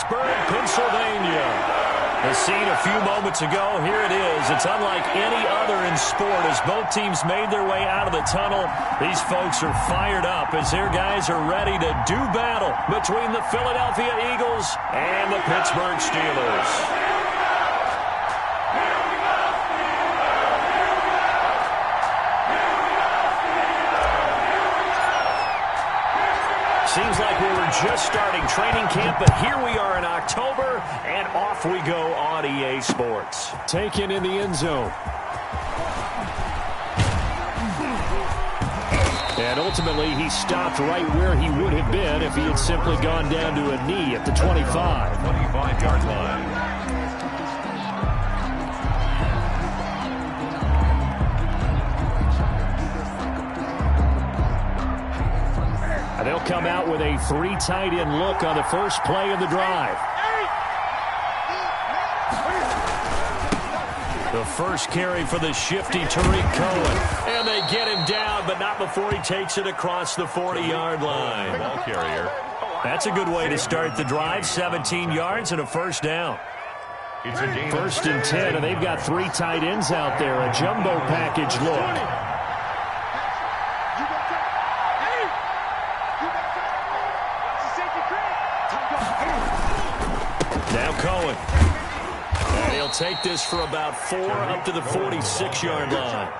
Pittsburgh, Pennsylvania. The scene a few moments ago, here it is. It's unlike any other in sport as both teams made their way out of the tunnel. These folks are fired up as their guys are ready to do battle between the Philadelphia Eagles and the Pittsburgh Steelers. Seems like we were just starting training camp, but here we are in October, and off we go on EA Sports. Taken in the end zone. And ultimately, he stopped right where he would have been if he had simply gone down to a knee at the 25. 25-yard line. They'll come out with a 3 tight end look on the first play of the drive. The first carry for the shifty Tariq Cohen. And they get him down, but not before he takes it across the 40-yard line. Ball carrier. That's a good way to start the drive. 17 yards and a first down. It's a gain. 1st and 10, and they've got 3 tight ends out there. A jumbo package look. Now Cohen. And he'll take this for about 4 up to the 46-yard line.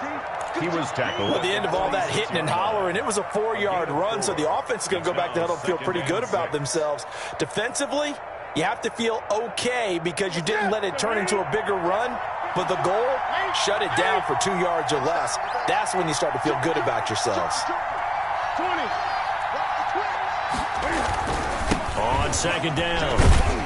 He was tackled. At the end of all that hitting and hollering, it was a 4-yard run, so the offense is going to go back to huddle and feel pretty good about themselves. Defensively, you have to feel okay because you didn't let it turn into a bigger run, but the goal, shut it down for 2 yards or less. That's when you start to feel good about yourselves. On second down,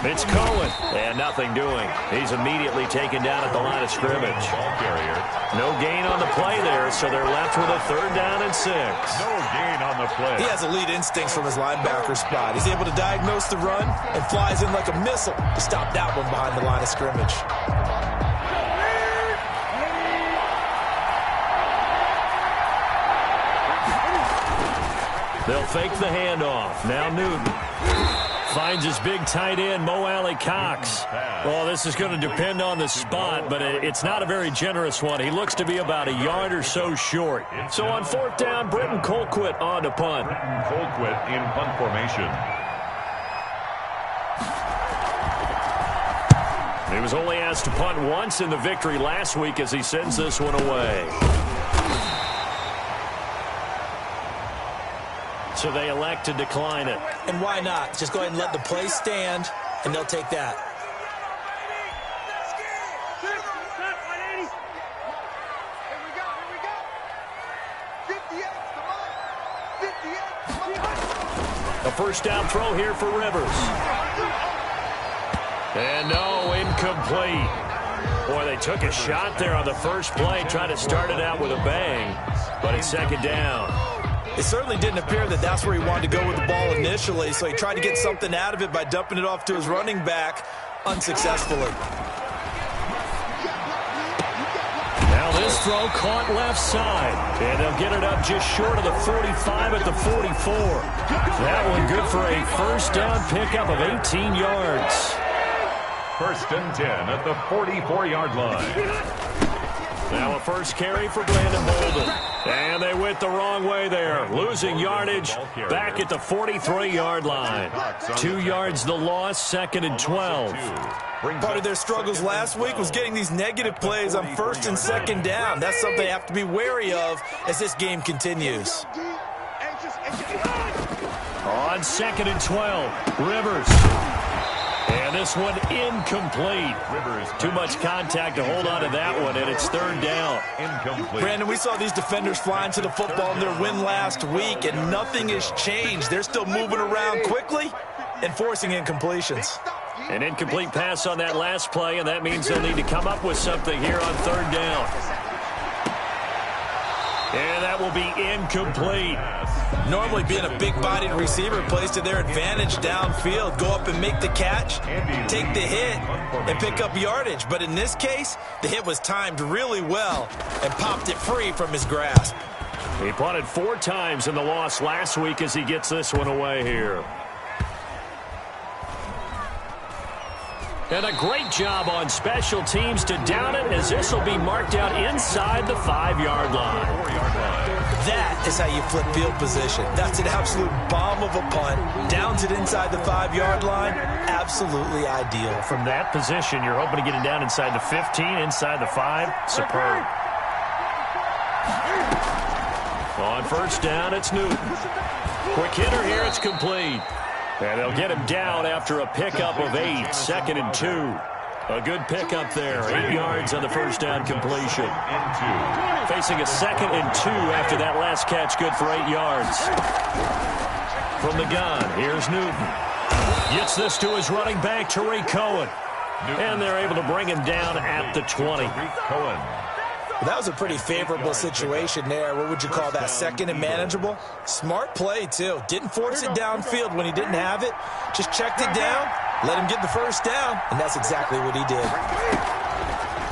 it's Cohen, and nothing doing. He's immediately taken down at the line of scrimmage. Ball carrier. No gain on the play there, so they're left with a 3rd down and 6. No gain on the play. He has elite instincts from his linebacker spot. He's able to diagnose the run and flies in like a missile to stop that one behind the line of scrimmage. They'll fake the handoff. Now Newton finds his big tight end, Mo Alley-Cox. Well, this is going to depend on the spot, but it's not a very generous one. He looks to be about a yard or so short. So on 4th down, Britton Colquitt on to punt. Colquitt in punt formation. He was only asked to punt once in the victory last week as he sends this one away. So they elect to decline it. And why not? Just go ahead and let the play stand, and they'll take that. A first down throw here for Rivers. And no, incomplete. Boy, they took a shot there on the first play, trying to start it out with a bang, but it's 2nd down. It certainly didn't appear that that's where he wanted to go with the ball initially, so he tried to get something out of it by dumping it off to his running back unsuccessfully. Now this throw caught left side, and they'll get it up just short of the 45 at the 44. That one good for a first down pickup of 18 yards. 1st and 10 at the 44-yard line. Now a first carry for Brandon Bolden. And they went the wrong way there. Losing yardage back at the 43-yard line. 2 yards the loss, 2nd and 12. Part of their struggles last week was getting these negative plays on 1st and 2nd down. That's something they have to be wary of as this game continues. On 2nd and 12, Rivers. And this one incomplete. Too much contact to hold on to that one, and it's 3rd down. Incomplete. Brandon, we saw these defenders flying to the football in their win last week, and nothing has changed. They're still moving around quickly and forcing incompletions. An incomplete pass on that last play, and that means they'll need to come up with something here on 3rd down. And that will be incomplete. Normally being a big-bodied receiver plays to their advantage downfield. Go up and make the catch, take the hit, and pick up yardage. But in this case, the hit was timed really well and popped it free from his grasp. He punted 4 times in the loss last week as he gets this one away here. And a great job on special teams to down it, as this will be marked out inside the 5-yard line. That is how you flip field position. That's an absolute bomb of a punt. Downs it inside the 5-yard line. Absolutely ideal. From that position, you're hoping to get it down inside the 15, inside the 5. Superb. On first down, it's Newton. Quick hitter here, it's complete. And they'll get him down after a pickup of 8, 2nd and 2. A good pickup there, 8 yards on the first down completion. Facing a 2nd and 2 after that last catch, good for 8 yards. From the gun, here's Newton. Gets this to his running back, Tariq Cohen. And they're able to bring him down at the 20. That was a pretty favorable situation there. What would you call that? 2nd and manageable? Smart play, too. Didn't force it downfield when he didn't have it. Just checked it down, let him get the first down, and that's exactly what he did.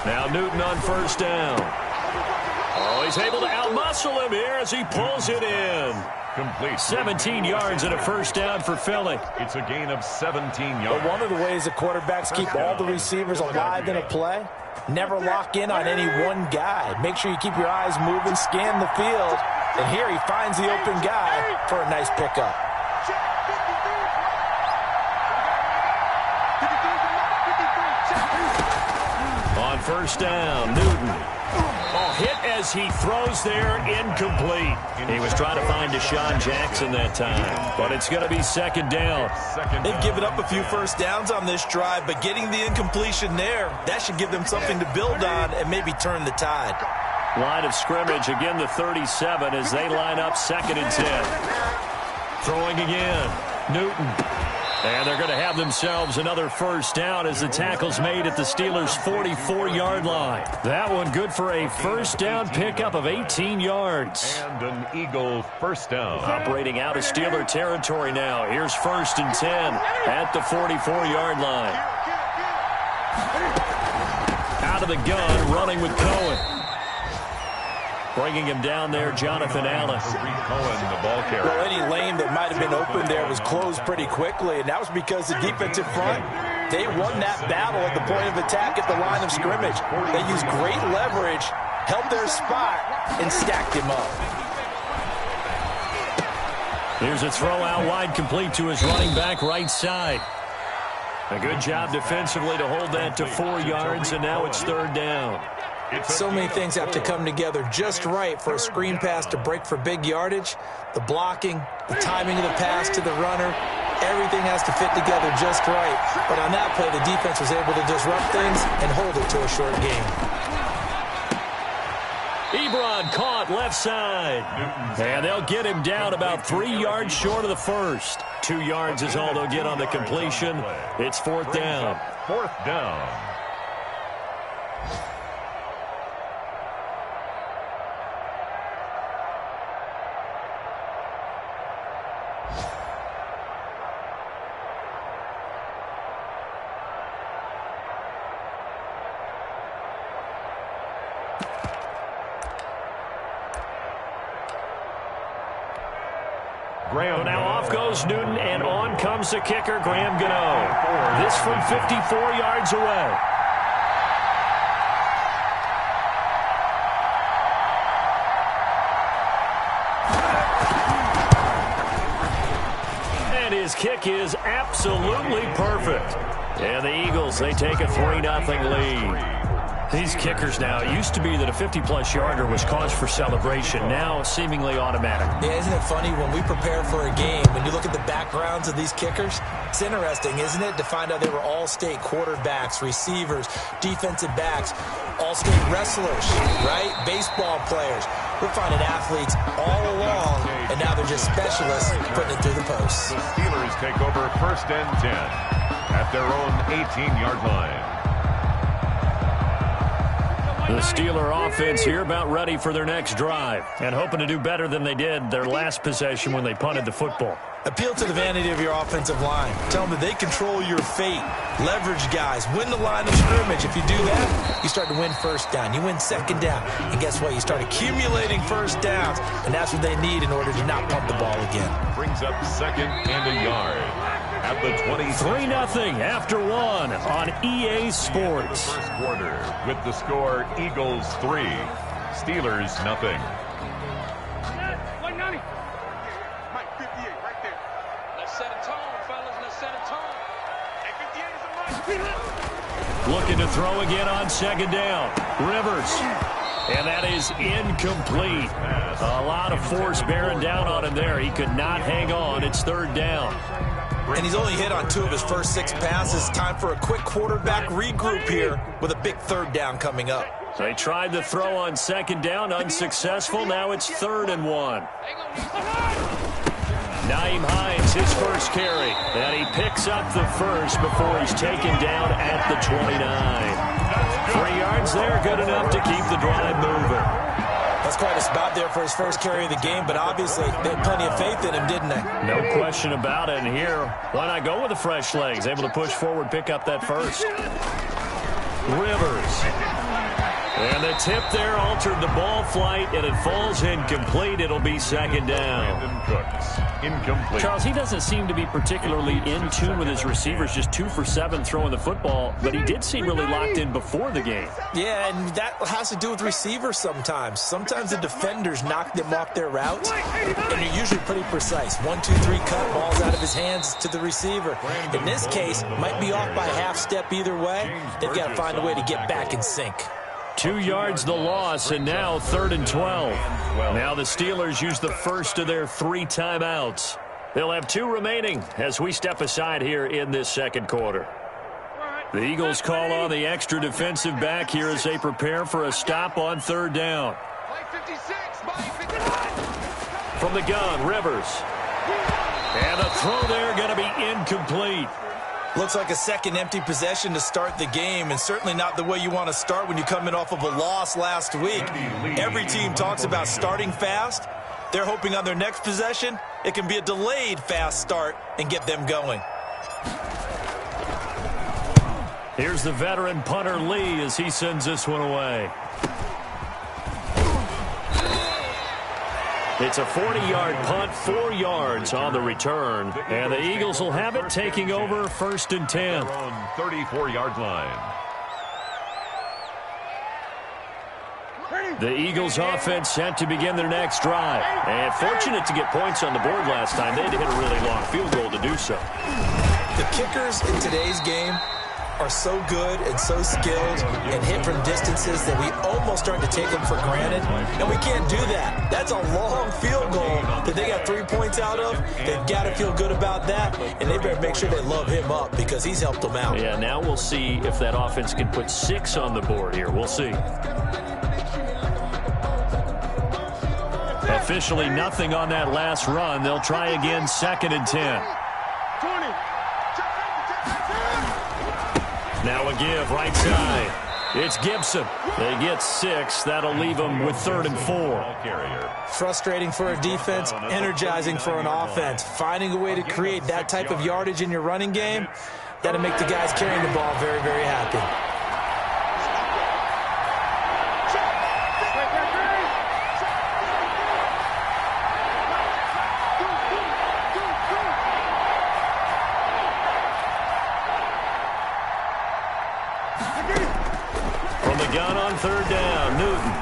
Now Newton on first down. Oh, he's able to outmuscle him here as he pulls it in. Complete. 17 yards and a first down for Philly. It's a gain of 17 yards. But one of the ways the quarterbacks keep all the receivers alive in a play, never lock in on any one guy. Make sure you keep your eyes moving, scan the field. And here he finds the open guy for a nice pickup. On first down, Newton. Oh, hit as he throws there, incomplete. He was trying to find Deshaun Jackson that time, but it's going to be 2nd down. They've given up a few first downs on this drive, but getting the incompletion there, that should give them something to build on and maybe turn the tide. Line of scrimmage, again the 37 as they line up 2nd and 10. Throwing again, Newton. And they're going to have themselves another first down as the tackle's made at the Steelers' 44-yard line. That one good for a first down pickup of 18 yards. And an Eagle first down. Operating out of Steeler territory now. Here's 1st and 10 at the 44-yard line. Out of the gun, running with Cohen. Bringing him down there, Jonathan Allen. Cohen, the ball carrier. Well, any lane that might have been open there was closed pretty quickly, and that was because the defensive front, they won that battle at the point of attack at the line of scrimmage. They used great leverage, held their spot, and stacked him up. Here's a throw out wide, complete to his running back right side. A good job defensively to hold that to 4 yards, and now it's 3rd down. So many things have to come together just right for a screen pass to break for big yardage. The blocking, the timing of the pass to the runner, everything has to fit together just right. But on that play, the defense was able to disrupt things and hold it to a short game. Ebron caught left side. And they'll get him down about 3 yards short of the first. 2 yards is all they'll get on the completion. It's 4th down. 4th down. Now off goes Newton, and on comes the kicker, Graham Gano. This from 54 yards away. And his kick is absolutely perfect. And the Eagles, they take a 3-0 lead. These kickers now, it used to be that a 50-plus yarder was cause for celebration. Now, seemingly automatic. Yeah, isn't it funny when we prepare for a game, when you look at the backgrounds of these kickers, it's interesting, isn't it, to find out they were all-state quarterbacks, receivers, defensive backs, all-state wrestlers, right? Baseball players. We're finding athletes all along, and now they're just specialists putting it through the posts. The Steelers take over 1st and 10 at their own 18-yard line. The Steeler offense here about ready for their next drive and hoping to do better than they did their last possession when they punted the football. Appeal to the vanity of your offensive line. Tell them that they control your fate. Leverage guys. Win the line of scrimmage. If you do that, you start to win first down. You win 2nd down. And guess what? You start accumulating first downs, and that's what they need in order to not punt the ball again. brings up 2nd and a yard at the 20. 3-0 after 1 on EA Sports. The first quarter with the score Eagles 3, Steelers 0. Looking to throw again on 2nd down. Rivers. And that is incomplete. A lot of force bearing down on him there. He could not hang on. It's 3rd down. And he's only hit on 2 of his first 6 passes. Time for a quick quarterback regroup here with a big 3rd down coming up. They tried to throw on 2nd down. Unsuccessful. Now it's 3rd and 1. Nyheim Hines, his first carry. And he picks up the first before he's taken down at the 29. 3 yards there, good enough to keep the drive moving. That's quite a spot there for his first carry of the game, but obviously they had plenty of faith in him, didn't they? No question about it. And here, why not go with the fresh legs? Able to push forward, pick up that first. Rivers. And the tip there altered the ball flight, and it falls incomplete. It'll be 2nd down. Brandon Cooks, incomplete. Charles, he doesn't seem to be particularly in tune with his receivers, just 2 for 7 throwing the football, but he did seem really locked in before the game. Yeah, and that has to do with receivers sometimes. Sometimes the defenders knock them off their route, and they're usually pretty precise. 1, 2, 3 cut, balls out of his hands to the receiver. In this case, might be off by half step either way. They've got to find a way to get back in sync. 2 yards the loss, and now 3rd and 12. Now the Steelers use the first of their 3 timeouts. They'll have 2 remaining as we step aside here in this 2nd quarter. The Eagles call on the extra defensive back here as they prepare for a stop on 3rd down. From the gun, Rivers. And the throw there going to be incomplete. Looks like a second empty possession to start the game, and certainly not the way you want to start when you come in off of a loss last week. Every team talks about starting fast. They're hoping on their next possession, it can be a delayed fast start and get them going. Here's the veteran punter Lee as he sends this one away. It's a 40-yard punt, 4 yards on the return. And the Eagles will have it, taking over 1st and 10. On 34-yard line. The Eagles offense set to begin their next drive. And fortunate to get points on the board last time. They had to hit a really long field goal to do so. The kickers in today's game are so good and so skilled and hit from distances that we almost start to take them for granted, and we can't do that. That's a long field goal that they got 3 points out of. They've got to feel good about that, and they better make sure they love him up because he's helped them out. Yeah, now we'll see if that offense can put 6 on the board here. We'll see. Officially nothing on that last run. They'll try again, 2nd and 10. Now a give, right side. It's Gibson. They get 6. That'll leave them with 3rd and 4. Frustrating for a defense, energizing for an offense. Finding a way to create that type of yardage in your running game, that'll make the guys carrying the ball very, very happy. From the gun on 3rd down, Newton.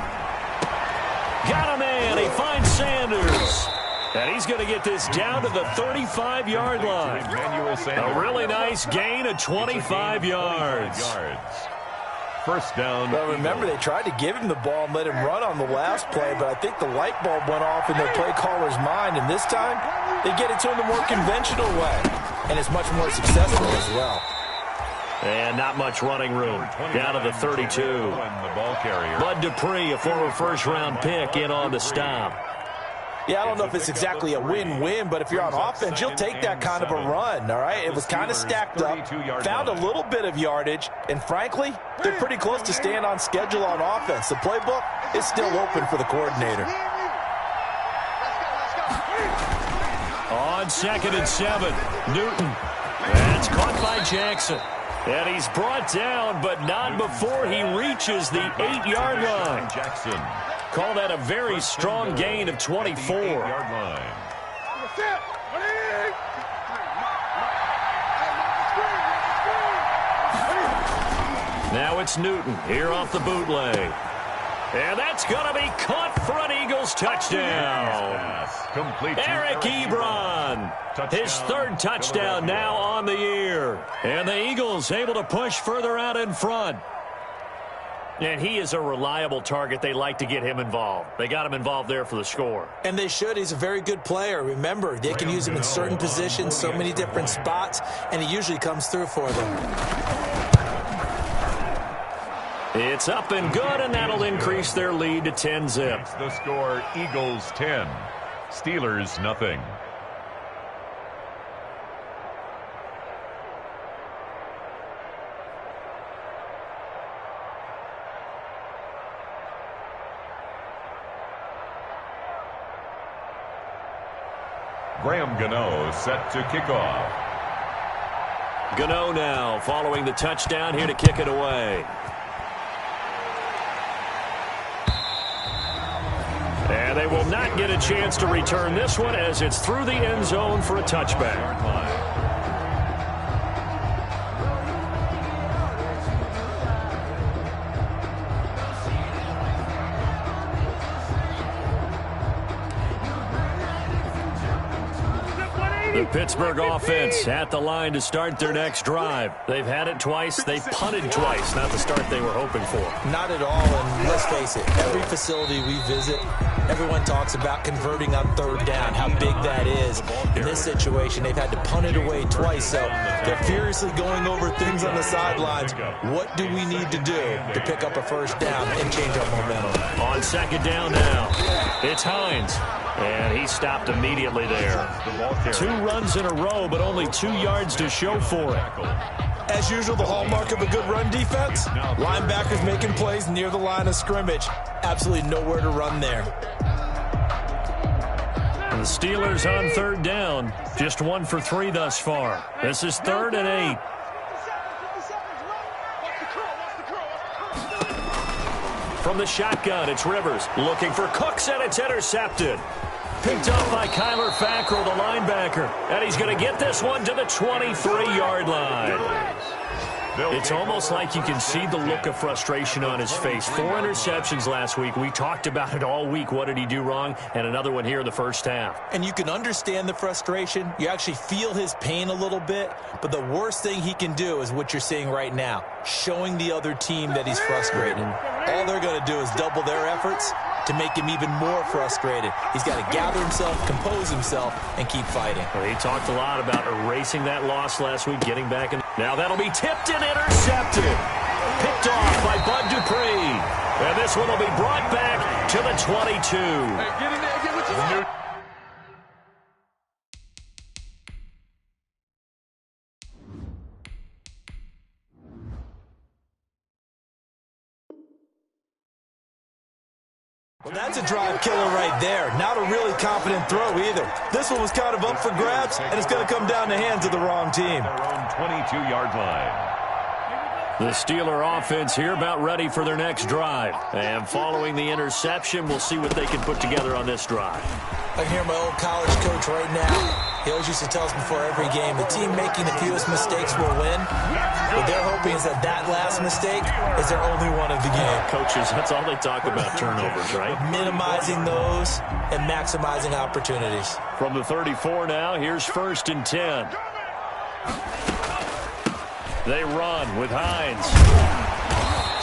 Got a man. He finds Sanders. And he's going to get this down to the 35-yard line. A really nice gain of 25 yards. 1st down. Well, remember, they tried to give him the ball and let him run on the last play, but I think the light bulb went off in their play caller's mind, and this time they get it to him the more conventional way, and it's much more successful as well. And not much running room. Down to the 32. Bud Dupree, a former first-round pick, in on the stop. Yeah, I don't know if it's exactly a win-win, but if you're on offense, you'll take that kind of a run, all right? It was kind of stacked up, found a little bit of yardage, and frankly, they're pretty close to staying on schedule on offense. The playbook is still open for the coordinator. On 2nd and 7, Newton. That's caught by Jackson. And he's brought down, but not before he reaches the 8-yard line. Jackson. Call that a very strong gain of 24. Now it's Newton here off the bootleg. And that's going to be caught for an Eagles touchdown. Eric Ebron, his third touchdown now on the year. And the Eagles able to push further out in front. And he is a reliable target. They like to get him involved. They got him involved there for the score. And they should. He's a very good player. Remember, they can use him in certain positions, so many different spots, and he usually comes through for them. It's up and good, and that'll increase their lead to 10-zip. It's the score, Eagles 10, Steelers nothing. Graham Gano set to kick off. Gano now following the touchdown here to kick it away. And they will not get a chance to return this one as it's through the end zone for a touchback. The Pittsburgh offense at the line to start their next drive. They've had it twice. They've punted twice. Not the start they were hoping for. Not at all, and let's face it, every facility we visit, everyone talks about converting on third down, how big that is. In this situation, they've had to punt it away twice, so they're furiously going over things on the sidelines. What do we need to do to pick up a first down and change our momentum? On second down now, it's Hines. And he stopped immediately there. 2 runs in a row, but only 2 yards to show for it. As usual, the hallmark of a good run defense, linebackers making plays near the line of scrimmage. Absolutely nowhere to run there. And the Steelers on third down, just 1 for 3 thus far. This is 3rd and 8. From the shotgun, it's Rivers looking for Cooks, and it's intercepted. Picked up by Kyler Fackrell, the linebacker. And he's going to get this one to the 23-yard line. It's almost like you can see the look of frustration on his face. 4 interceptions last week. We talked about it all week. What did he do wrong? And another one here in the first half. And you can understand the frustration. You actually feel his pain a little bit. But the worst thing he can do is what you're seeing right now, showing the other team that he's frustrated. All they're going to do is double their efforts to make him even more frustrated. He's got to gather himself, compose himself, and keep fighting. Well, he talked a lot about erasing that loss last week, getting back in. Now that'll be tipped and intercepted. Picked off by Bud Dupree. And this one will be brought back to the 22. Hey, get in there, get what you want. Well, that's a drive killer right there. Not a really confident throw either. This one was kind of up for grabs, and it's going to come down the hands of the wrong team. Their own 22-yard line. The Steeler offense here about ready for their next drive. And following the interception, we'll see what they can put together on this drive. I hear my old college coach right now. He always used to tell us before every game, the team making the fewest mistakes will win. What they're hoping is that that last mistake is their only one of the game. Coaches, that's all they talk about, turnovers, right? Minimizing those and maximizing opportunities. From the 34 now, here's 1st and 10. They run with Hines.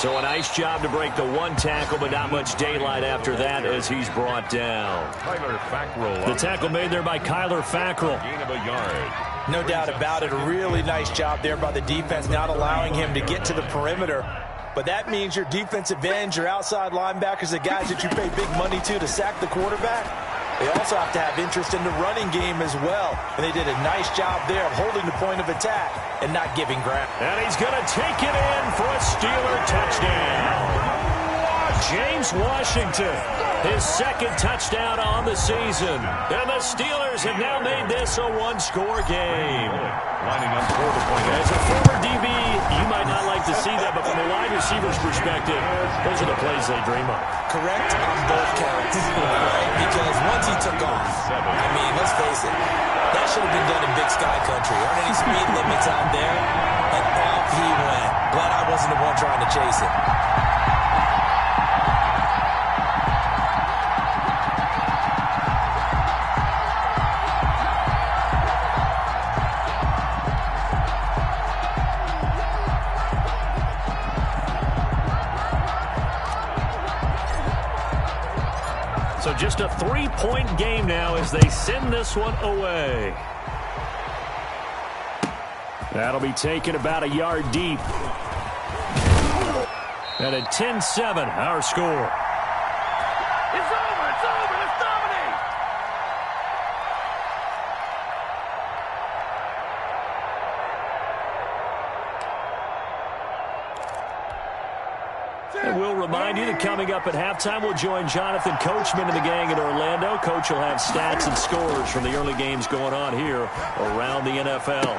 So a nice job to break the 1 tackle, but not much daylight after that as he's brought down. Kyler Fackrell. The tackle made there by Kyler Fackrell. Gain of a yard. No doubt about it. A really nice job there by the defense, not allowing him to get to the perimeter. But that means your defensive ends, your outside linebackers, the guys that you pay big money to sack the quarterback, they also have to have interest in the running game as well. And they did a nice job there of holding the point of attack and not giving ground. And he's going to take it in for a Steeler touchdown. James Washington, his 2nd touchdown on the season. And the Steelers have now made this a 1-score game. Lining up for the point. As a former DB, you might not like to see that, but from a wide receiver's perspective, those are the plays they dream of. Correct on both counts, right? Because once he took off, I mean, let's face it, that should have been done in Big Sky Country. Aren't any speed limits out there? And off he went. Glad I wasn't wasn't the one trying to chase it. So just a 3-point game now as they send this one away. That'll be taken about a yard deep. And at 10-7, our score. It's over. Let's dominate. And we'll remind you that coming up at halftime, we'll join Jonathan Coachman and the gang in Orlando. Coach will have stats and scores from the early games going on here around the NFL.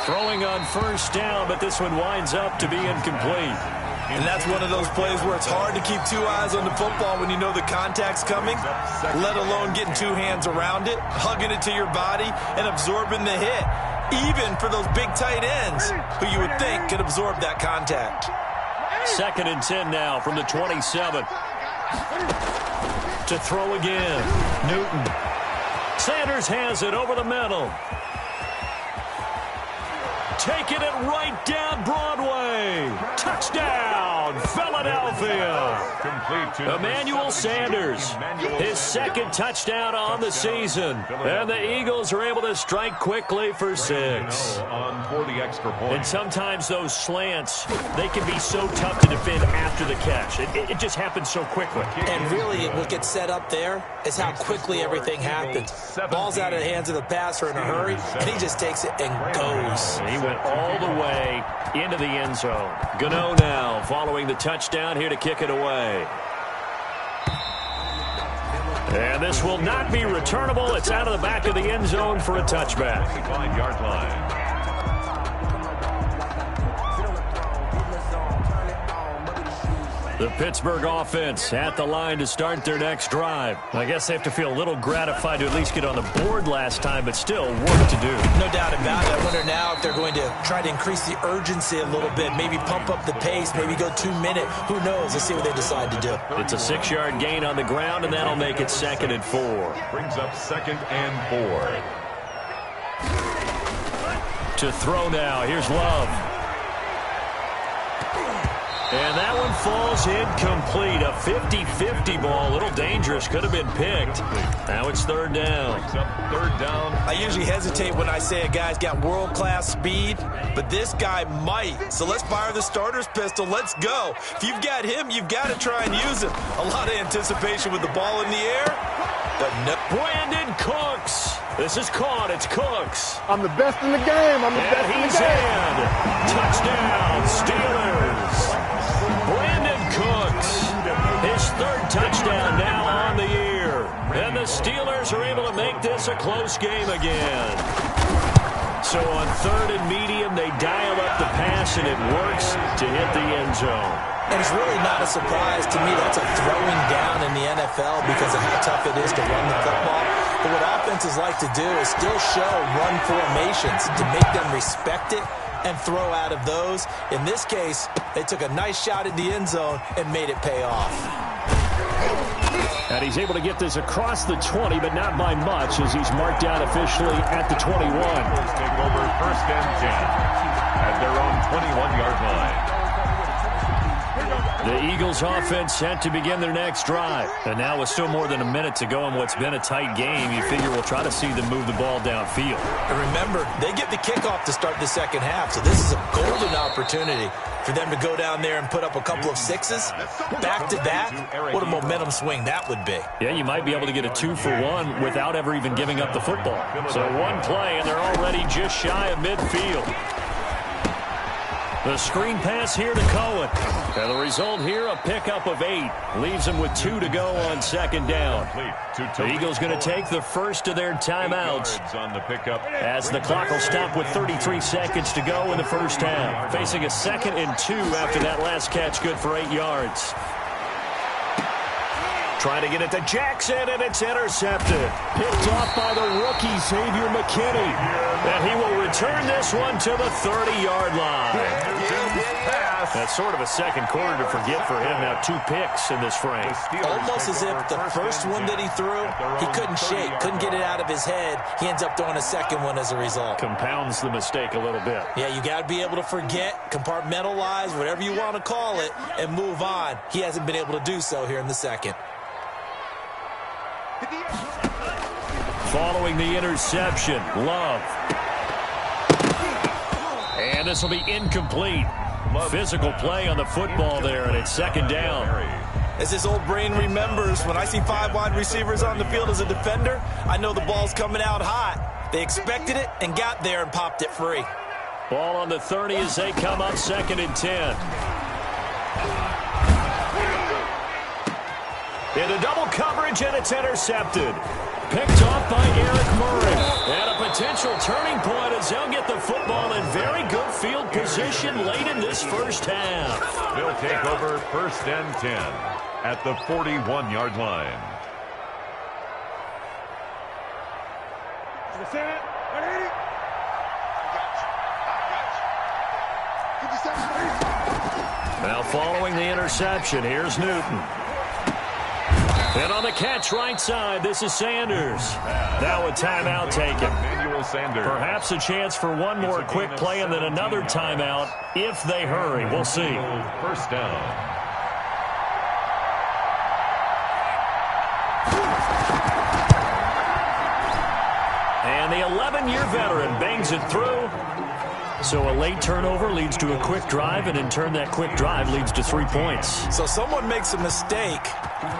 Throwing on first down, but this one winds up to be incomplete. And that's one of those plays where it's hard to keep two eyes on the football when you know the contact's coming, let alone getting two hands around it, hugging it to your body, and absorbing the hit, even for those big tight ends who you would think could absorb that contact. 2nd and 10 now from the 27. To throw again. Newton. Sanders has it over the middle. Taking it right down Broadway. Touchdown, Philadelphia. Complete to Emmanuel Sanders, his 2nd touchdown on the season. And the Eagles are able to strike quickly for 6. on for the extra point. And sometimes those slants, they can be so tough to defend after the catch. It just happens so quickly. And really, what gets set up there is how quickly everything happens. Ball's out of the hands of the passer in a hurry, and he just takes it and goes. He went all the way into the end zone. Gano now following the touchdown here to kick it away. And this will not be returnable. It's out of the back of the end zone for a touchback. 25-yard line. The Pittsburgh offense at the line to start their next drive. I guess they have to feel a little gratified to at least get on the board last time, but still work to do. No doubt about it. I wonder now if they're going to try to increase the urgency a little bit, maybe pump up the pace, maybe go 2-minute. Who knows? Let's see what they decide to do. It's a 6-yard gain on the ground, and that'll make it 2nd and 4. Brings up 2nd and 4. To throw now. Here's Love. And that one falls incomplete. A 50-50 ball. A little dangerous. Could have been picked. Now it's 3rd down. Brings up 3rd down. I usually hesitate when I say a guy's got world-class speed, but this guy might. So let's fire the starter's pistol. Let's go. If you've got him, you've got to try and use him. A lot of anticipation with the ball in the air, but no. Brandon Cooks. This is caught. It's Cooks. I'm the best in the game. I'm the best in the He's game. in. Touchdown, Steelers. Brandon Cooks, his 3rd touchdown now on the year. And the Steelers are able to make this a close game again. So on 3rd and medium, they dial up the pass, and it works to hit the end zone. And it's really not a surprise to me. That's a throwing down in the NFL because of how tough it is to run the football. But what offenses like to do is still show run formations to make them respect it and throw out of those. In this case, they took a nice shot at the end zone and made it pay off. And he's able to get this across the 20, but not by much, as he's marked down officially at the 21. Take over 1st and 10 at their own 21-yard line. The Eagles offense set to begin their next drive. And now with still more than a minute to go in what's been a tight game, you figure we'll try to see them move the ball downfield. And remember, they get the kickoff to start the 2nd half, so this is a golden opportunity for them to go down there and put up a couple of 6s back-to-back. What a momentum swing that would be. Yeah, you might be able to get a 2-for-1 without ever even giving up the football. So one play, and they're already just shy of midfield. The screen pass here to Cohen. And the result here, a pickup of 8. Leaves them with 2 to go on 2nd down. The Eagles going to take the first of their timeouts On the pickup. as the clock will stop with 33 seconds to go in the first half. Facing a 2nd and 2 after that last catch, good for 8 yards. Trying to get it to Jackson, and it's intercepted. Picked off by the rookie, Xavier McKinney. And he will return this one to the 30-yard line. That's sort of a second quarter to forget for him. Now 2 picks in this frame. Almost as if the first one that he threw, he couldn't shake, couldn't get it out of his head. He ends up throwing a second one as a result. Compounds the mistake a little bit. Yeah, you got to be able to forget, compartmentalize, whatever you want to call it, and move on. He hasn't been able to do so here in the second. Following the interception, Love. And this will be incomplete. Physical play on the football there, and it's second down. As his old brain remembers, when I see 5 wide receivers on the field as a defender, I know the ball's coming out hot. They expected it and got there and popped it free. Ball on the 30 as they come up 2nd and 10. Into double coverage, and it's intercepted. Picked off by Eric Murray. And a potential turning point as they'll get the football in very good field position late in this first half. They'll take over 1st and 10 at the 41-yard line. Now following the interception, here's Newton. And on the catch right side, this is Sanders. Now a timeout taken. Perhaps a chance for one more quick play and then another timeout if they hurry. We'll see. 1st down. And the 11-year veteran bangs it through. So a late turnover leads to a quick drive, and in turn that quick drive leads to 3 points. So someone makes a mistake,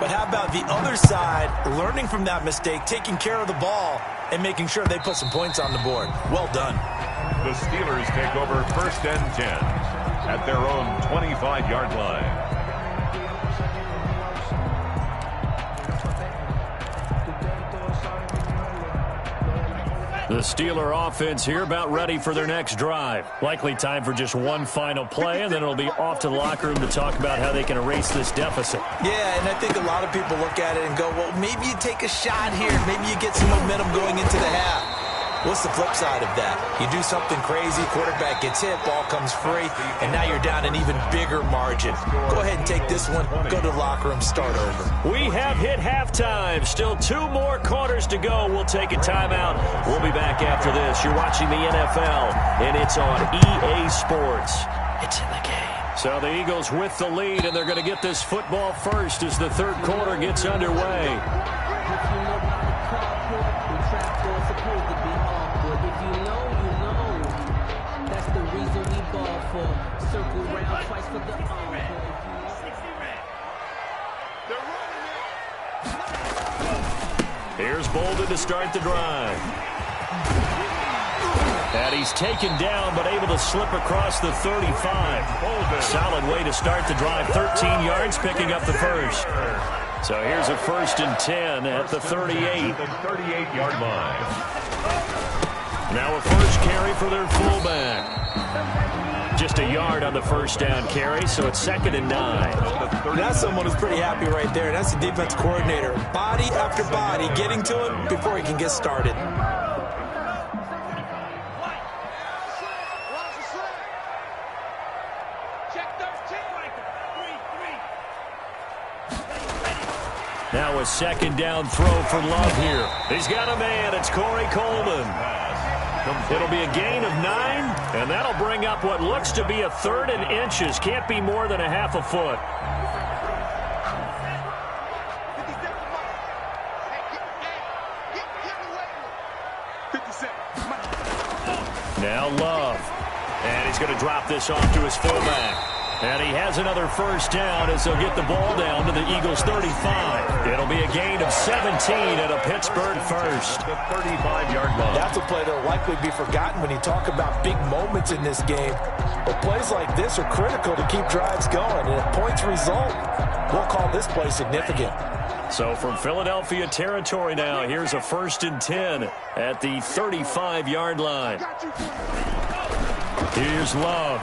but how about the other side learning from that mistake, taking care of the ball, and making sure they put some points on the board? Well done. The Steelers take over 1st and 10 at their own 25-yard line. The Steeler offense here about ready for their next drive. Likely time for just one final play, and then it'll be off to the locker room to talk about how they can erase this deficit. Yeah, and I think a lot of people look at it and go, well, maybe you take a shot here. Maybe you get some momentum going into the half. What's the flip side of that? You do something crazy, quarterback gets hit, ball comes free, and now you're down an even bigger margin. Go ahead and take this one, go to the locker room, start over. We have hit halftime. Still 2 more quarters to go. We'll take a timeout. We'll be back after this. You're watching the NFL, and it's on EA Sports. It's in the game. So the Eagles with the lead, and they're going to get this football first as the 3rd quarter gets underway. Here's Bolden to start the drive. And he's taken down, but able to slip across the 35. Solid way to start the drive. 13 yards, picking up the first. So here's a 1st and 10 at the 38. The 38-yard line. Now a first carry for their fullback. Just a yard on the 1st down carry, so it's 2nd and 9. That's someone who's pretty happy right there. That's the defense coordinator. Body after body, getting to him before he can get started. Now a 2nd down throw for Love here. He's got a man. It's Corey Coleman. It'll be a gain of 9, and that'll bring up what looks to be a 3rd and inches. Can't be more than a half a foot. Now Love. And he's going to drop this off to his fullback. And he has another 1st down as they'll get the ball down to the Eagles' 35. It'll be a gain of 17 at a Pittsburgh first. The 35-yard line. That's a play that will likely be forgotten when you talk about big moments in this game. But plays like this are critical to keep drives going. And if points result, we'll call this play significant. So from Philadelphia territory now, here's a 1st and 10 at the 35-yard line. Here's Love.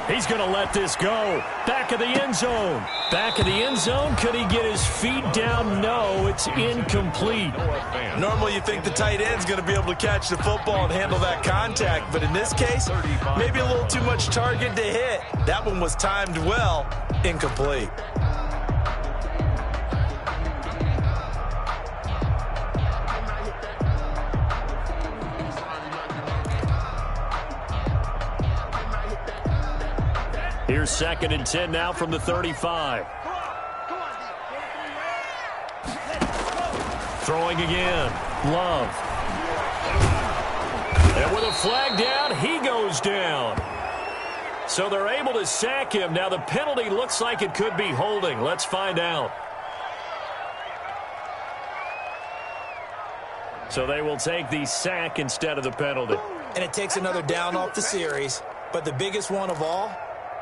He's going to let this go. Back of the end zone. Back of the end zone. Could he get his feet down? No, it's incomplete. Normally you think the tight end's going to be able to catch the football and handle that contact, but in this case, maybe a little too much target to hit. That one was timed well. Incomplete. Here's 2nd and 10 now from the 35. Throwing again. Love. And with a flag down, he goes down. So they're able to sack him. Now the penalty looks like it could be holding. Let's find out. So they will take the sack instead of the penalty. And it takes another down off the series. But the biggest one of all,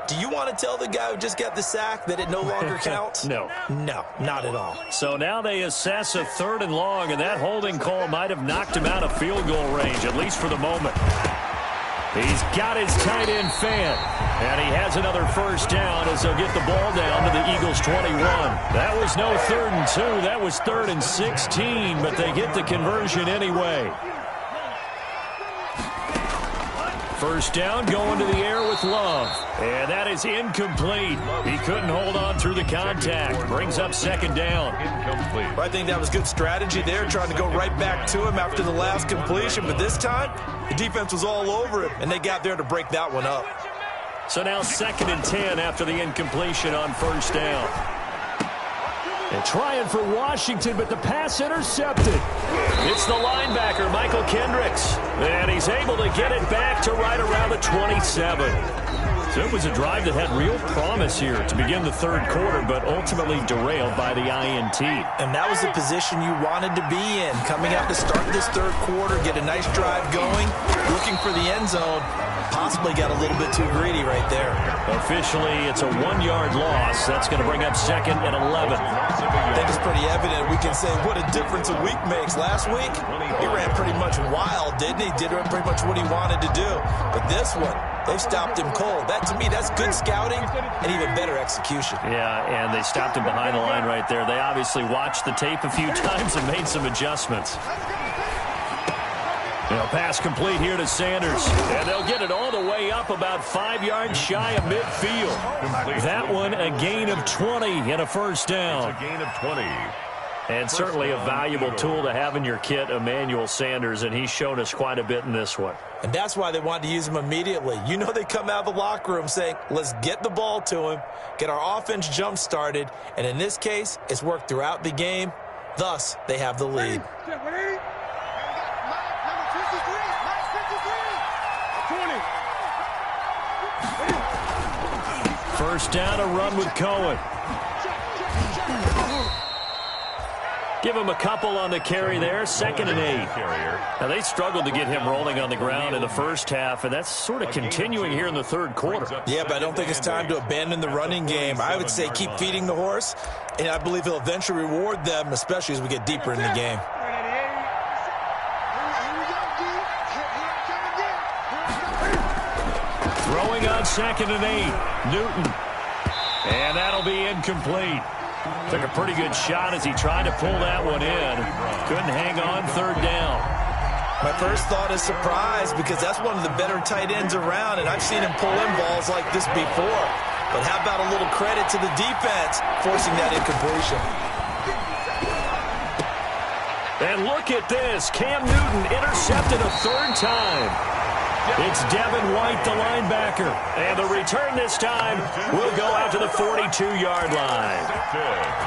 do you want to tell the guy who just got the sack that it no longer counts? No. No, not at all. So now they assess a 3rd and long, and that holding call might have knocked him out of field goal range, at least for the moment. He's got his tight end fan, and he has another 1st down as they'll get the ball down to the Eagles' 21. That was no 3rd and 2. That was 3rd and 16, but they get the conversion anyway. 1st down, going to the air with Love. And that is incomplete. He couldn't hold on through the contact. Brings up 2nd down. Incomplete. I think that was good strategy there, trying to go right back to him after the last completion. But this time, the defense was all over him, and they got there to break that one up. So now 2nd and 10 after the incompletion on 1st down. And trying for Washington, but the pass intercepted. It's the linebacker, Michael Kendricks. And he's able to get it back to right around the 27. So it was a drive that had real promise here to begin the 3rd quarter, but ultimately derailed by the INT. And that was the position you wanted to be in. Coming out to start this 3rd quarter, get a nice drive going, looking for the end zone. Possibly got a little bit too greedy right there. Officially, it's a 1-yard loss. That's going to bring up 2nd and 11. I think it's pretty evident. We can say what a difference a week makes. Last week, he ran pretty much wild, didn't he? Did pretty much what he wanted to do. But this one, they've stopped him cold. That, to me, that's good scouting and even better execution. Yeah, and they stopped him behind the line right there. They obviously watched the tape a few times and made some adjustments. Pass complete here to Sanders. And they'll get it all the way up about 5 yards shy of midfield. That one a gain of 20 and a 1st down. It's a gain of 20. And certainly a valuable tool to have in your kit, Emmanuel Sanders, and he's shown us quite a bit in this one. And that's why they wanted to use him immediately. You know they come out of the locker room saying, let's get the ball to him, get our offense jump-started, and in this case, it's worked throughout the game. Thus, they have the lead. First down, a run with Cohen. Give him a couple on the carry there. 2nd and 8. Now, they struggled to get him rolling on the ground in the first half, and that's sort of continuing here in the 3rd quarter. Yeah, but I don't think it's time to abandon the running game. I would say keep feeding the horse, and I believe he'll eventually reward them, especially as we get deeper in the game. Throwing on 2nd and 8. Newton. And that'll be incomplete. Took a pretty good shot as he tried to pull that one in. Couldn't hang on. 3rd down. My first thought is surprise because that's one of the better tight ends around, and I've seen him pull in balls like this before. But how about a little credit to the defense forcing that incompletion? And look at this. Cam Newton intercepted a 3rd time. It's Devin White, the linebacker. And the return this time will go out to the 42-yard line.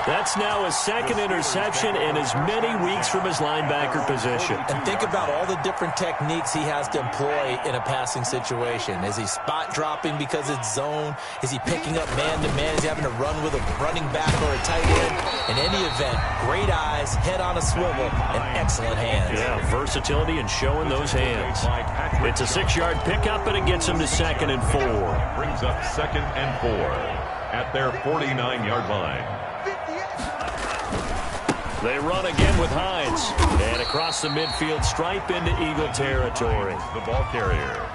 That's now his 2nd interception in as many weeks from his linebacker position. And think about all the different techniques he has to employ in a passing situation. Is he spot dropping because it's zone? Is he picking up man-to-man? Is he having to run with a running back or a tight end? In any event, great eyes, head on a swivel, and excellent hands. Yeah, versatility and showing those hands. It's a 6-yard pickup, and it gets him to 2nd and 4. Brings up 2nd and 4 at their 49-yard line. They run again with Hines. And across the midfield stripe into Eagle territory. The ball carrier.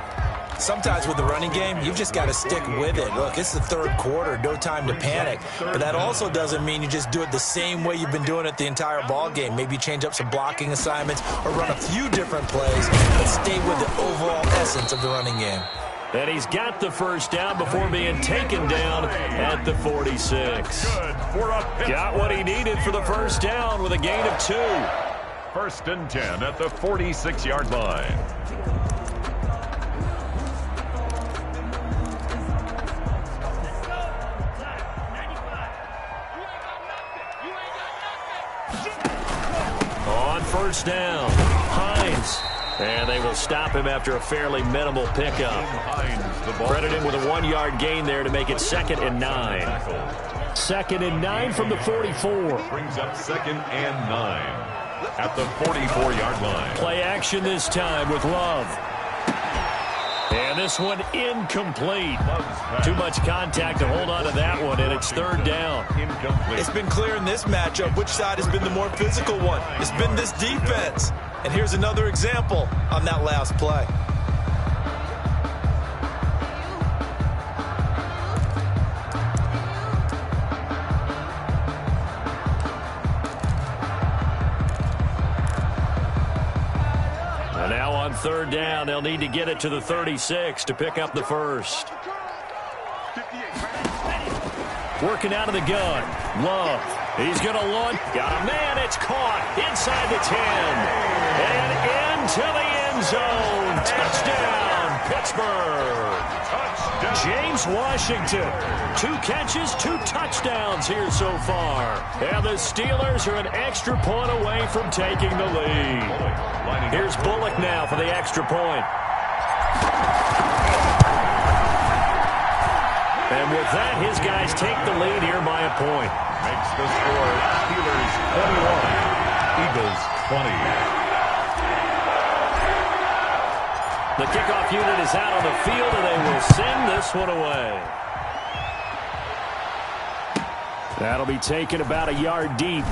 Sometimes with the running game, you've just got to stick with it. Look, it's the third quarter, no time to panic. But that also doesn't mean you just do it the same way you've been doing it the entire ball game. Maybe change up some blocking assignments or run a few different plays, but stay with the overall essence of the running game. And he's got the first down before being taken down at the 46. Got what he needed for the first down with a gain of 2. 1st and 10 at the 46-yard line. On first down, Hines. And they will stop him after a fairly minimal pickup. Credit him with a 1-yard gain there to make it 2nd and 9. 2nd and 9 from the 44. Brings up 2nd and 9 at the 44-yard line. Play action this time with Love. And this one incomplete. Too much contact to hold on to that one, and it's 3rd down. Incomplete. It's been clear in this matchup which side has been the more physical one. It's been this defense. And here's another example on that last play. And now on 3rd down, they'll need to get it to the 36 to pick up the first. Working out of the gun. Love. He's going to launch. Got a man. It's caught inside the 10. And into the end zone. Touchdown, Pittsburgh. Touchdown. James Washington. 2 catches, 2 touchdowns here so far. And the Steelers are an extra point away from taking the lead. Here's Bullock now for the extra point. And with that, his guys take the lead here by a point. Makes the score Steelers 21, Eagles 20. The kickoff unit is out on the field, and they will send this one away. That'll be taken about a yard deep.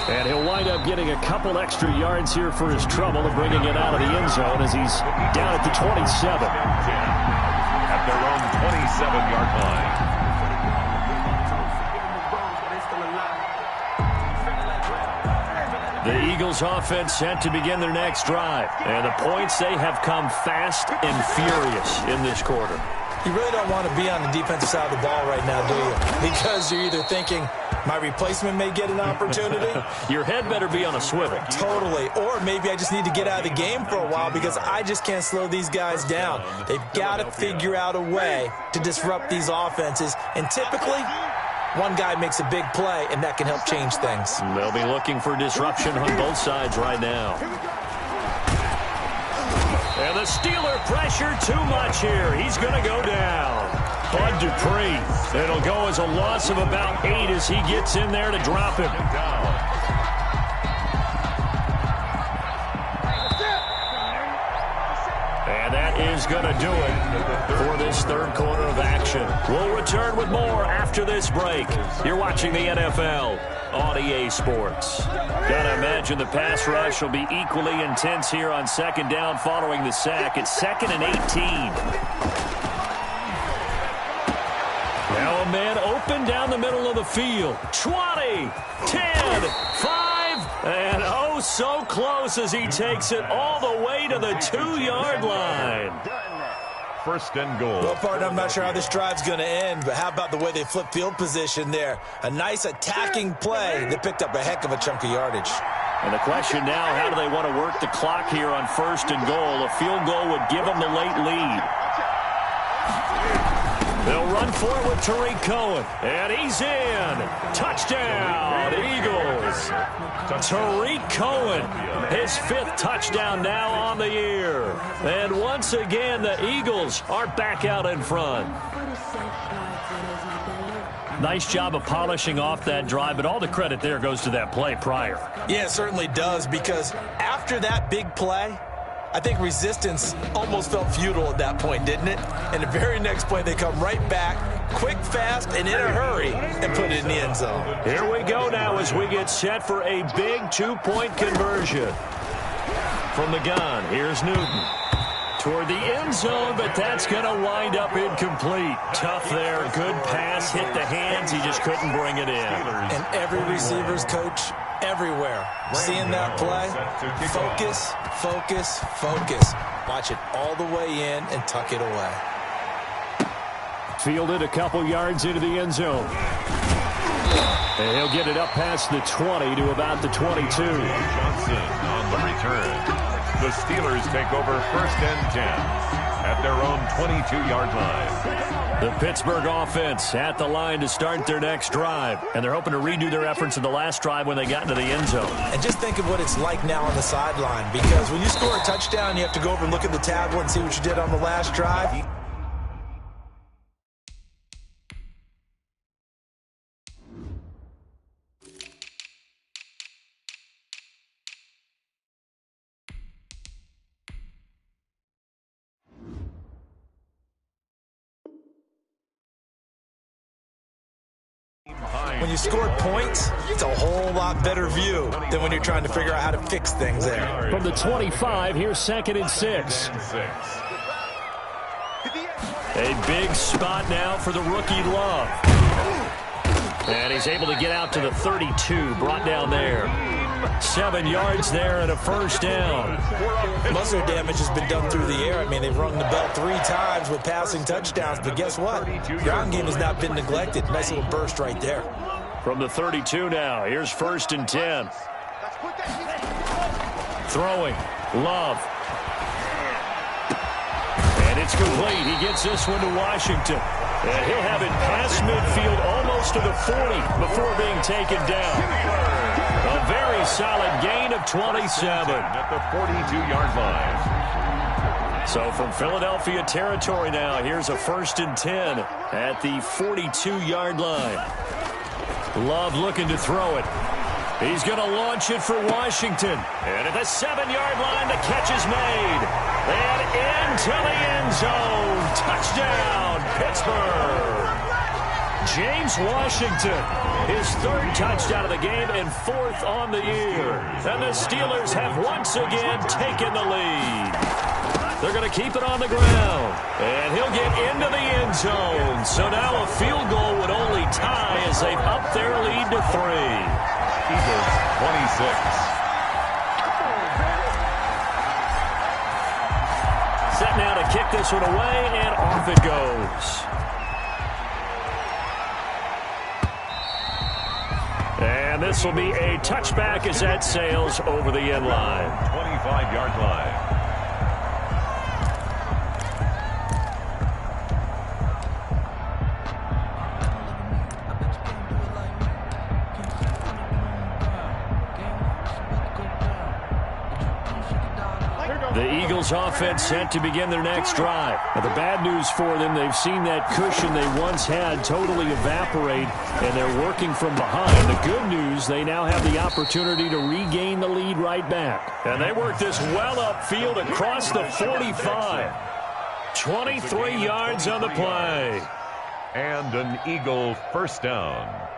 And he'll wind up getting a couple extra yards here for his trouble and bringing it out of the end zone as he's down at the 27. At their own 27-yard line. The Eagles offense set to begin their next drive. And the points, they have come fast and furious in this quarter. You really don't want to be on the defensive side of the ball right now, do you? Because you're either thinking, my replacement may get an opportunity. Your head better be on a swivel. Totally. Or maybe I just need to get out of the game for a while because I just can't slow these guys down. They've got to figure out a way to disrupt these offenses. And typically, one guy makes a big play, and that can help change things. They'll be looking for disruption on both sides right now. And the Steeler pressure too much here. He's going to go down. Bud Dupree. It'll go as a loss of about 8 as he gets in there to drop him. And that is going to do it for this 3rd quarter of action. We'll return with more after this break. You're watching the NFL on EA Sports. Gotta imagine the pass rush will be equally intense here on 2nd down following the sack. It's 2nd and 18. Now a man open down the middle of the field. 20, 10, 5, and oh so close as he takes it all the way to the 2-yard line. 1st and goal. Well, partner, I'm not sure how this drive's going to end, but how about the way they flip field position there? A nice attacking play that picked up a heck of a chunk of yardage. And the question now, how do they want to work the clock here on 1st and goal? A field goal would give them the late lead. They'll run for it with Tariq Cohen. And he's in. Touchdown, Eagles. Tariq Cohen, his 5th touchdown now on the year. And once again, the Eagles are back out in front. Nice job of polishing off that drive, but all the credit there goes to that play prior. Yeah, it certainly does, because after that big play, I think resistance almost felt futile at that point, didn't it? And the very next play, they come right back, quick, fast, and in a hurry, and put it in the end zone. Here we go now as we get set for a big 2-point conversion. From the gun, here's Newton. toward the end zone, but that's going to wind up incomplete. Tough there. Good pass. Hit the hands. He just couldn't bring it in. And every receiver's coach everywhere. Seeing that play, focus, focus, focus. Watch it all the way in and tuck it away. Fielded a couple yards into the end zone. And he'll get it up past the 20 to about the 22. Johnson on the return. The Steelers take over 1st and 10 at their own 22-yard line. The Pittsburgh offense at the line to start their next drive. And they're hoping to redo their efforts in the last drive when they got into the end zone. And just think of what it's like now on the sideline. Because when you score a touchdown, you have to go over and look at the tablet and see what you did on the last drive. When you scored points, it's a whole lot better view than when you're trying to figure out how to fix things there. From the 25, here's 2nd and 6. A big spot now for the rookie Love. And he's able to get out to the 32, brought down there. 7 yards there and a 1st down. Most of their damage has been done through the air. I mean, they've rung the bell 3 times with passing touchdowns, but guess what? Ground game has not been neglected. Nice little burst right there. From the 32 now, here's 1st and 10. Throwing, Love. And it's complete. He gets this one to Washington. And he'll have it past midfield almost to the 40 before being taken down. A very solid gain of 27. At the 42-yard line. So from Philadelphia territory now, here's a 1st and 10 at the 42-yard line. Love looking to throw it. He's going to launch it for Washington. And at the 7-yard line, the catch is made. And into the end zone. Touchdown, Pittsburgh. James Washington, his 3rd touchdown of the game and 4th on the year. And the Steelers have once again taken the lead. They're going to keep it on the ground. And he'll get into the end zone. So now a field goal would only tie as they've upped their lead to 3. Eagles 26. Set now to kick this one away, and off it goes. And this will be a touchback as that sails over the end line. 25-yard line. The Eagles offense set to begin their next drive. Now, the bad news for them, they've seen that cushion they once had totally evaporate, and they're working from behind. The good news, they now have the opportunity to regain the lead right back. And they work this well upfield across the 45. 23 yards on the play. And an Eagle 1st down.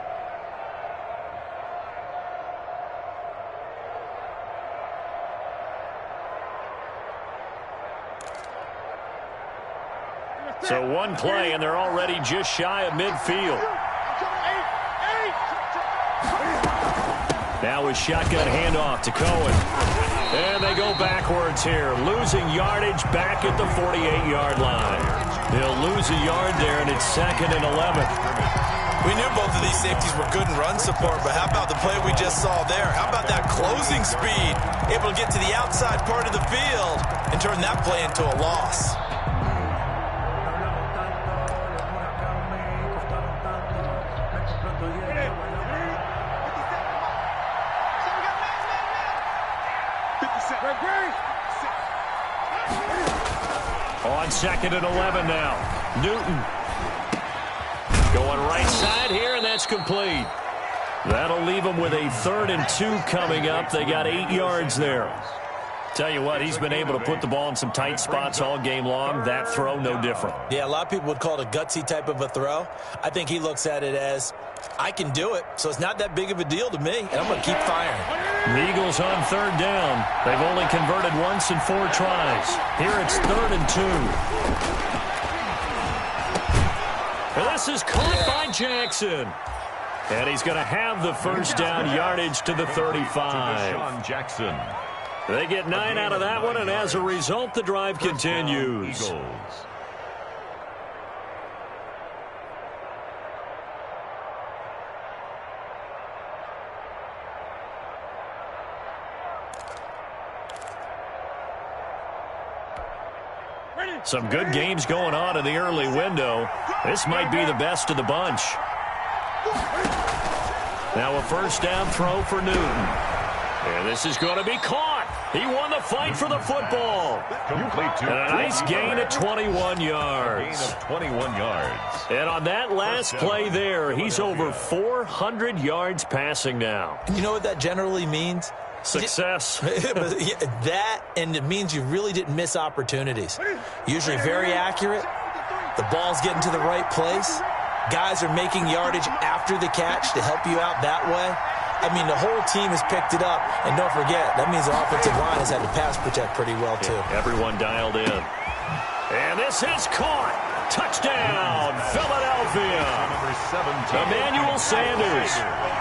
So one play, and they're already just shy of midfield. Now a shotgun handoff to Cohen. And they go backwards here, losing yardage back at the 48-yard line. They'll lose a yard there, and it's 2nd and 11. We knew both of these safeties were good in run support, but how about the play we just saw there? How about that closing speed? Able to get to the outside part of the field and turn that play into a loss. On 2nd and 11 now. Newton going right side here, and that's complete. That'll leave them with a 3rd and 2 coming up. They got 8 yards there. Tell you what, he's been able to put the ball in some tight spots all game long. That throw, no different. Yeah, a lot of people would call it a gutsy type of a throw. I think he looks at it as, I can do it, so it's not that big of a deal to me, and I'm going to keep firing. The Eagles on third down. They've only converted once in 4 tries. Here it's 3rd and 2. And this is caught by Jackson. And he's going to have the first down yardage to the 35. Jackson. They get 9 out of that one, and as a result, the drive continues. Eagles. Some good games going on in the early window. This might be the best of the bunch. Now a first down throw for Newton. And this is going to be caught. He won the fight for the football. Complete to and a nice gain of 21 yards. Gain of 21 yards. And on that last play there, he's over 400 yards passing now. You know what that generally means? Success. That, and it means you really didn't miss opportunities. Usually very accurate. The ball's getting to the right place. Guys are making yardage after the catch to help you out that way. I mean, the whole team has picked it up. And don't forget, that means the offensive line has had to pass protect pretty well, too. Yeah, everyone dialed in. And this is caught. Touchdown, Philadelphia. Emmanuel Sanders.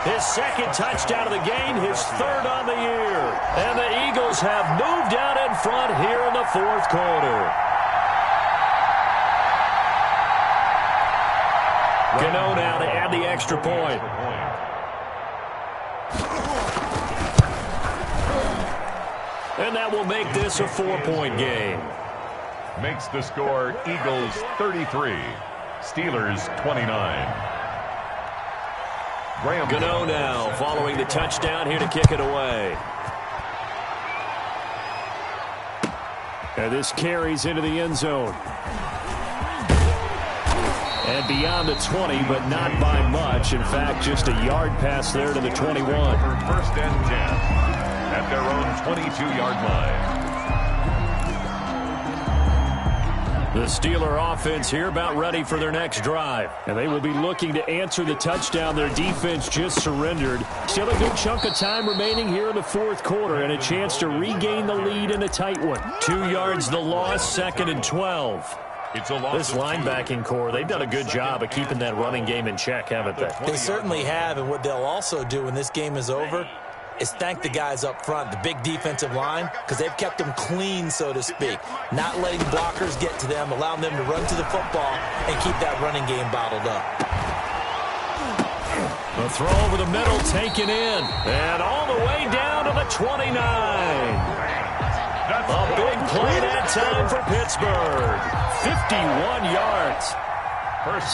His 2nd touchdown of the game, his 3rd on the year. And the Eagles have moved out in front here in the 4th quarter. Gano now to add the extra point. And that will make this a 4-point game. Makes the score Eagles 33, Steelers 29. Gano now following the touchdown here to kick it away. And this carries into the end zone. And beyond the 20, but not by much. In fact, just a yard pass there to the 21. First and 10 at their own 22-yard line. The Steeler offense here about ready for their next drive. And they will be looking to answer the touchdown their defense just surrendered. Still a good chunk of time remaining here in the 4th quarter and a chance to regain the lead in a tight one. 2 yards the loss, 2nd and 12. This linebacking core, they've done a good job of keeping that running game in check, haven't they? They certainly have, and what they'll also do when this game is over is thank the guys up front, the big defensive line, because they've kept them clean, so to speak. Not letting blockers get to them, allowing them to run to the football and keep that running game bottled up. The throw over the middle, taken in, and all the way down to the 29. A big play that time for Pittsburgh. 51 yards.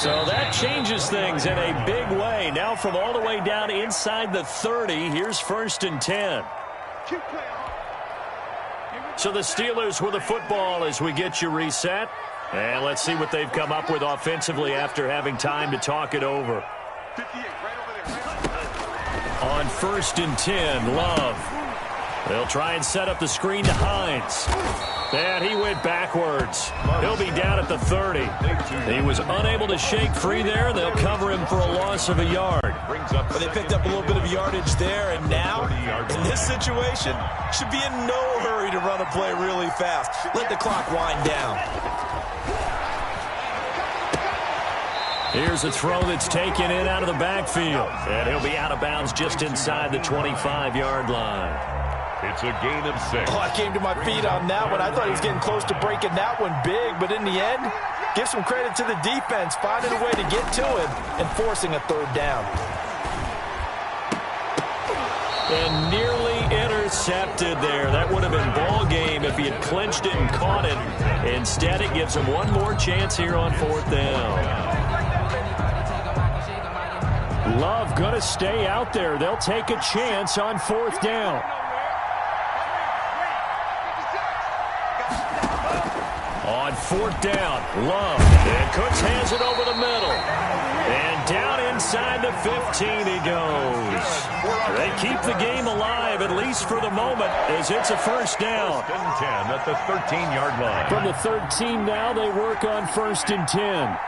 So that changes things in a big way. Now from all the way down inside the 30, here's 1st and 10. So the Steelers with the football as we get you reset. And let's see what they've come up with offensively after having time to talk it over. On 1st and 10, Love. They'll try and set up the screen to Hines. And he went backwards. He'll be down at the 30. He was unable to shake free there. They'll cover him for a loss of a yard. But they picked up a little bit of yardage there, and now, in this situation, should be in no hurry to run a play really fast. Let the clock wind down. Here's a throw that's taken in out of the backfield. And he'll be out of bounds just inside the 25-yard line. It's a gain of 6. Oh, I came to my feet on that one. I thought he was getting close to breaking that one big, but in the end, give some credit to the defense, finding a way to get to him and forcing a 3rd down. And nearly intercepted there. That would have been ball game if he had clinched it and caught it. Instead, it gives him one more chance here on 4th down. Love going to stay out there. They'll take a chance on 4th down. On 4th down, Love. And Cooks has it over the middle. And down inside the 15 he goes. They keep the game alive, at least for the moment, as it's a 1st down. 1st and 10 at the 13-yard line. From the 13 now, they work on 1st and 10.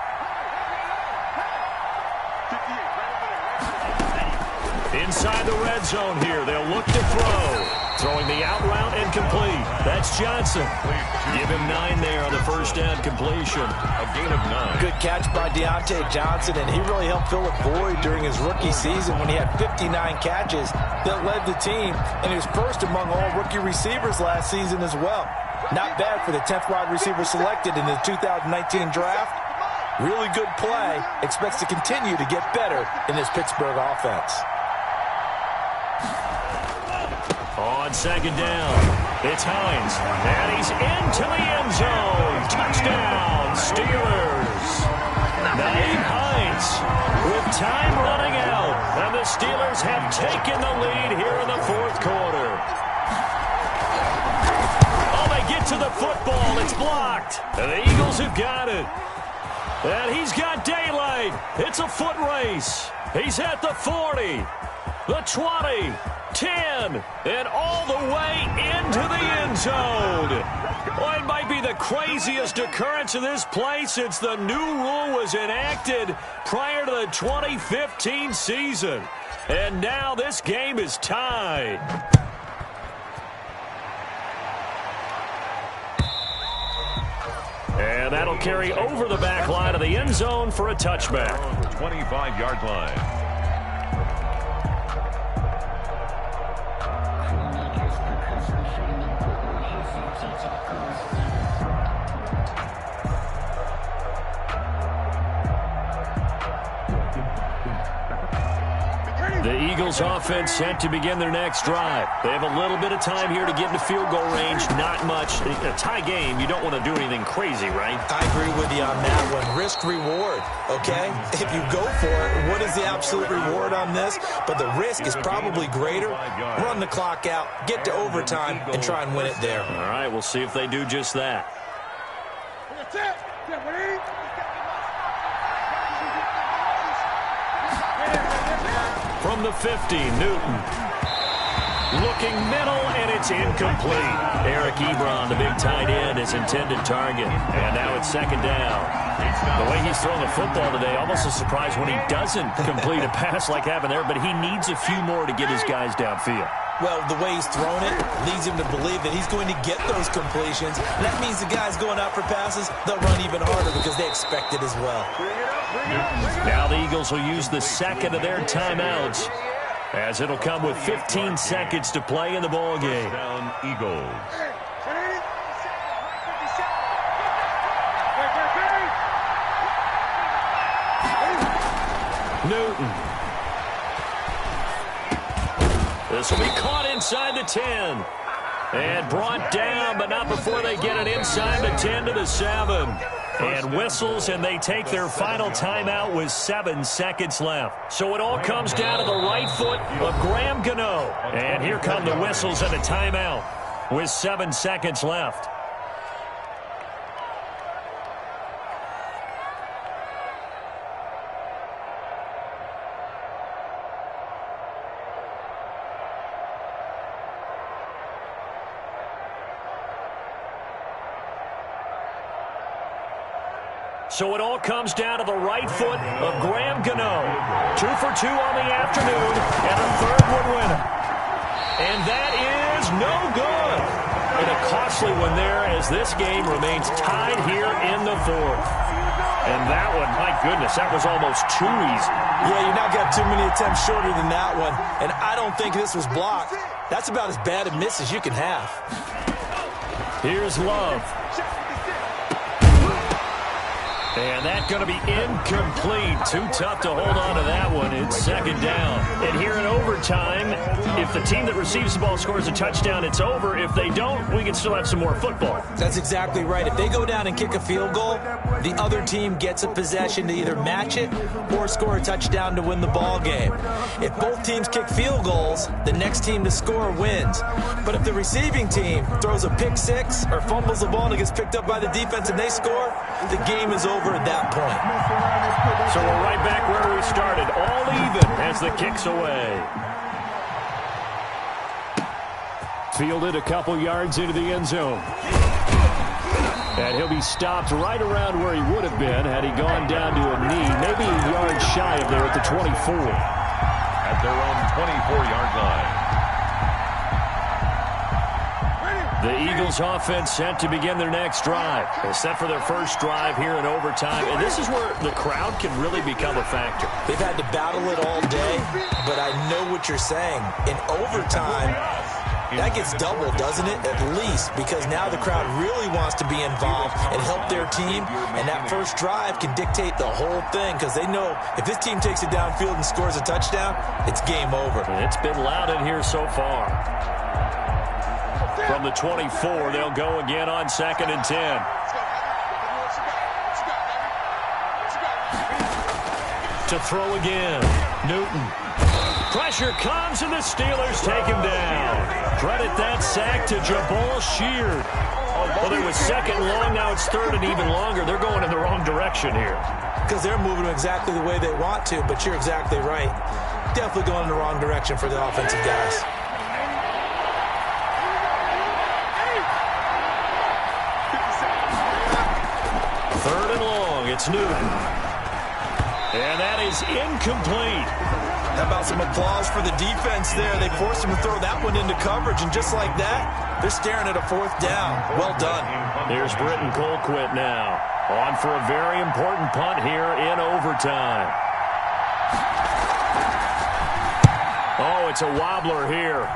Inside the red zone here, they'll look to throw. Throwing the out route and complete. That's Johnson. Give him 9 there on the first down completion. A gain of 9. Good catch by Deontay Johnson, and he really helped fill a void during his rookie season when he had 59 catches that led the team, and he was first among all rookie receivers last season as well. Not bad for the 10th wide receiver selected in the 2019 draft. Really good play. Expects to continue to get better in this Pittsburgh offense. On second down, it's Hines, and he's into the end zone. Touchdown, Steelers. Nyheim Hines with time running out, and the Steelers have taken the lead here in the fourth quarter. Oh, they get to the football. It's blocked. And the Eagles have got it. And he's got daylight. It's a foot race. He's at the 40, the 20, 10, and all the way into the end zone. Well, it might be the craziest occurrence of this play since the new rule was enacted prior to the 2015 season. And now this game is tied. And that'll carry over the back line of the end zone for a touchback. 25-yard line. The Eagles offense set to begin their next drive. They have a little bit of time here to get into field goal range. Not much. A tie game, you don't want to do anything crazy, right? I agree with you on that one. Risk reward, okay? If you go for it, what is the absolute reward on this? But the risk is probably greater. Run the clock out, get to overtime, and try and win it there. All right, we'll see if they do just that. From the 50, Newton. Looking middle, and it's incomplete. Eric Ebron, the big tight end, is intended target. And now it's second down. The way he's throwing the football today, almost a surprise when he doesn't complete a pass like happened there, but he needs a few more to get his guys downfield. Well, the way he's thrown it leads him to believe that he's going to get those completions. That means the guys going out for passes, they'll run even harder because they expect it as well. Now the Eagles will use the second of their timeouts, as it'll come with 15 seconds to play in the ball game. Down Eagles. Newton. This will be caught inside the 10. And brought down, but not before they get it inside the 10 to the 7. And whistles, and they take their final timeout with 7 seconds left. So it all comes down to the right foot of Graham Gano. And here come the whistles and the timeout with 7 seconds left. So it all comes down to the right foot of Graham Gano. 2 for 2 on the afternoon, and a third would win it. And that is no good. And a costly one there as this game remains tied here in the fourth. And that one, my goodness, that was almost too easy. Yeah, you're not got too many attempts shorter than that one. And I don't think this was blocked. That's about as bad a miss as you can have. Here's Love. And that's going to be incomplete. Too tough to hold on to that one. It's second down. And here in overtime, if the team that receives the ball scores a touchdown, it's over. If they don't, we can still have some more football. That's exactly right. If they go down and kick a field goal, the other team gets a possession to either match it or score a touchdown to win the ball game. If both teams kick field goals, the next team to score wins. But if the receiving team throws a pick six or fumbles the ball and it gets picked up by the defense and they score, the game is over at that point. So we're right back where we started, all even as the kick's away. Fielded a couple yards into the end zone. And he'll be stopped right around where he would have been had he gone down to a knee, maybe a yard shy of there at the 24. At their own 24-yard line. The Eagles offense set to begin their next drive. They're set for their first drive here in overtime. And this is where the crowd can really become a factor. They've had to battle it all day, but I know what you're saying. In overtime, that gets doubled, doesn't it? At least, because now the crowd really wants to be involved and help their team. And that first drive can dictate the whole thing because they know if this team takes it downfield and scores a touchdown, it's game over. And it's been loud in here so far. From the 24, they'll go again on 2nd and 10. To throw again. Newton. Pressure comes, and the Steelers take him down. Credit that sack to Jabal Sheard. Well, it was 2nd and long. Now it's 3rd and even longer. They're going in the wrong direction here. Because they're moving exactly the way they want to, but you're exactly right. Definitely going in the wrong direction for the offensive guys. It's Newton. And that is incomplete. How about some applause for the defense there? They forced him to throw that one into coverage, and just like that, they're staring at a 4th down. Well done. Here's Britton Colquitt now. On for a very important punt here in overtime. Oh, it's a wobbler here.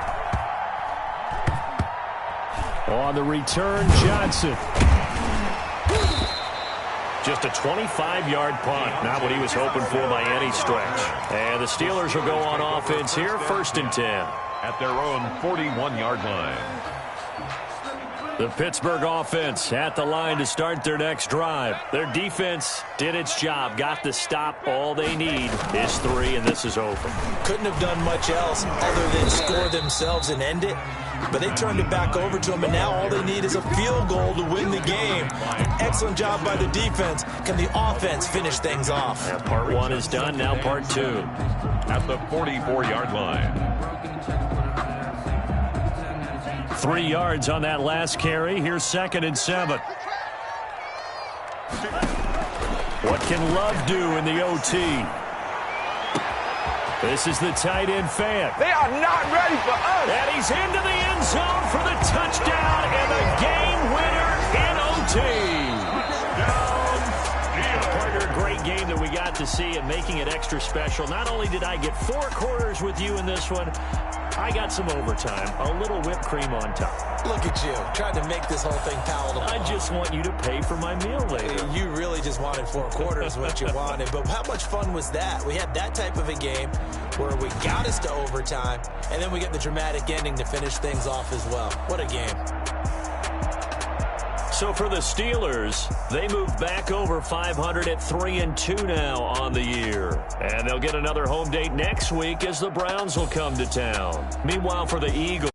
On the return, Johnson. Just a 25-yard punt, not what he was hoping for by any stretch. And the Steelers will go on offense here, 1st and 10. At their own 41-yard line. The Pittsburgh offense at the line to start their next drive. Their defense did its job, got the stop. All they need is 3, and this is over. Couldn't have done much else other than score themselves and end it. But they turned it back over to them, and now all they need is a field goal to win the game. An excellent job by the defense. Can the offense finish things off? Yeah, part 1 is done, now part 2. At the 44-yard line. 3 yards on that last carry. Here's 2nd and 7. What can Love do in the OT? This is the tight end fan. They are not ready for us. And he's into the end zone for the touchdown and the game winner in OT. Partner, great game that we got to see and making it extra special. Not only did I get 4 quarters with you in this one, I got some overtime, a little whipped cream on top. Look at you, trying to make this whole thing palatable. I just want you to pay for my meal later. You really just wanted 4 quarters, what you wanted. But how much fun was that? We had that type of a game where we got us to overtime, and then we get the dramatic ending to finish things off as well. What a game. So for the Steelers, they move back over 500 at 3-2 now on the year. And they'll get another home date next week as the Browns will come to town. Meanwhile, for the Eagles,